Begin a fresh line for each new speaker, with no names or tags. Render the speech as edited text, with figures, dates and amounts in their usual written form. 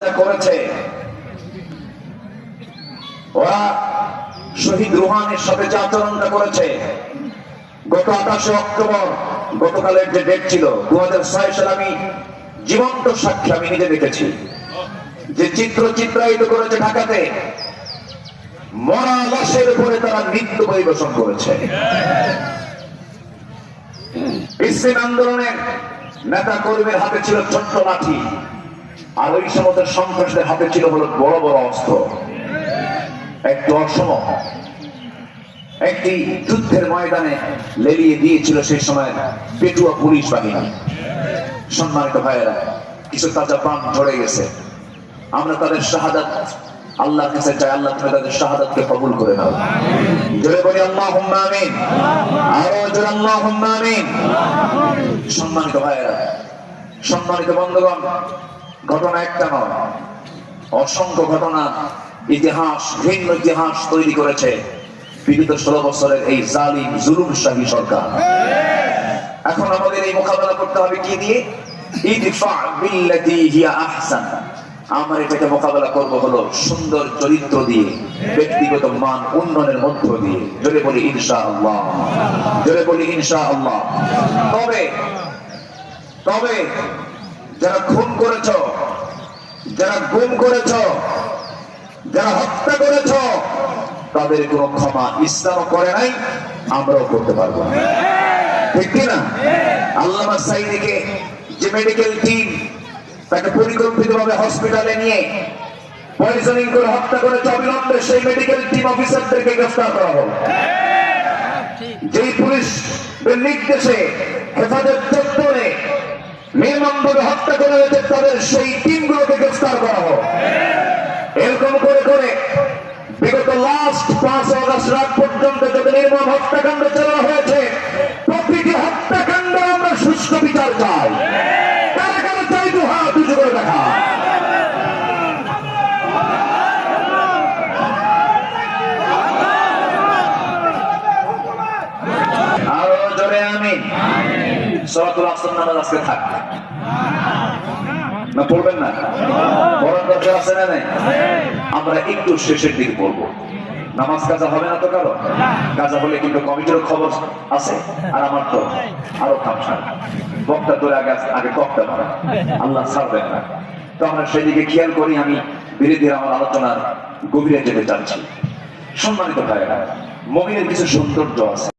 করেছে। ওরা শহীদ রুহানির সাথে যে আচরণটা করেছে, গত 28 অক্টোবর গতকালের যে ডেট ছিল 2006 সালে, আমি জীবন্ত সাক্ষী, আমি নিজে দেখেছি যে চিত্রায়িত করেছে ঢাকাতে। মরা লাশের উপরে তারা নৃত্য পরিবেশন করেছে। ইসলামী আন্দোলনের নেতা কর্মীর হাতে ছিল ছোট্ট লাঠি, আর ওই সমস্ত সন্ত্রাসীদের হাতে ছিল হলো বড় বড় অস্ত্র। একটু অসময় একটি যুদ্ধের ময়দানে লেলিয়ে দিয়েছিল সেই সময় পেটুয়া পুলিশ বাহিনী। সম্মানিত ভাইয়েরা, কিছু তাজা প্রাণ ঝরে গেছে। আমরা তাদের শাহাদাত আল্লাহর কাছে চাই, আল্লাহ তুমি তাদের শাহাদাতকে কবুল করে নাও। জোরে বলি আল্লাহুম্মা আমিন, আরো জোরে আল্লাহুম্মা আমিন। সম্মানিত ভাইয়েরা, সম্মানিত বন্ধুগণ, ঘটনা একটা নয়, অসংখ্য ঘটনা, ইতিহাস, ভিন্ন ইতিহাস তৈরি করেছে বিগত 16 বছরের এই জালিম জুলুমশাহী সরকার। এখন আমাদের এই মোকাবেলা করতে হবে কি দিয়ে? ইদফা বিল্লাতি হিয়া আহসান। আমরা এটাকে মোকাবেলা করব হলো সুন্দর চরিত্র দিয়ে, ব্যক্তিগত মান উন্নয়নের মধ্য দিয়ে। জোরে বলি ইনশাআল্লাহ, জোরে বলি ইনশাআল্লাহ। তবে যারা খুন করেছ, যারা গুম করেছ, যারা হত্যা করেছ, তাদের কোনো ক্ষমা ইসলামও করে নাই, আমরাও করতে পারবো না। ঠিক কিনা? আল্লামা সাঈদীকে যে মেডিকেল টিম তাকে পরিকল্পিতভাবে হসপিটালে নিয়ে পয়জনিং করে হত্যা করেছে, অবিলম্বে সেই মেডিকেল টিম অফিসারদেরকে গ্রেফতার করা হোক। যেই পুলিশের নির্দেশে হেফাজত চত্বরে মেহমানভাবে হত্যা করা হয়েছে, তাদের সেই টিমগুলোকে গ্রেফতার করা হোক। এরকম করে করে বিগত লাস্ট 5 আগস্ট রাত পর্যন্ত যত নির্মম হত্যাকাণ্ড চালানো হয়েছে, প্রতিটি হত্যাকাণ্ড আমরা সুষ্ঠু বিচার চাই। কারা কারা চাই তো হাত উঁচু করে দেখা। আরো জোরে আমিন। সূরাতুল আসর নামাজ আজকে থাকবে না, পড়বেন না? পড়ার দরকার আছে না নাই? আমরা একটু শেষের দিকে পড়বো। নামাজ কাজা হবে না তো কারো? কাজা হলে কিন্তু কমিটির খবর আছে, আর আমার তো আরো খামসার বক্তা ধরে আগে বক্তা মারা, আল্লাহ ছাড়বেন না। তো আমরা সেদিকে খেয়াল করি। আমি ধীরে ধীরে আমার আলোচনার গভীরে যেতে চাচ্ছি। সম্মানিত ভাইয়েরা, মুমিনের কিছু সৌন্দর্য আছে।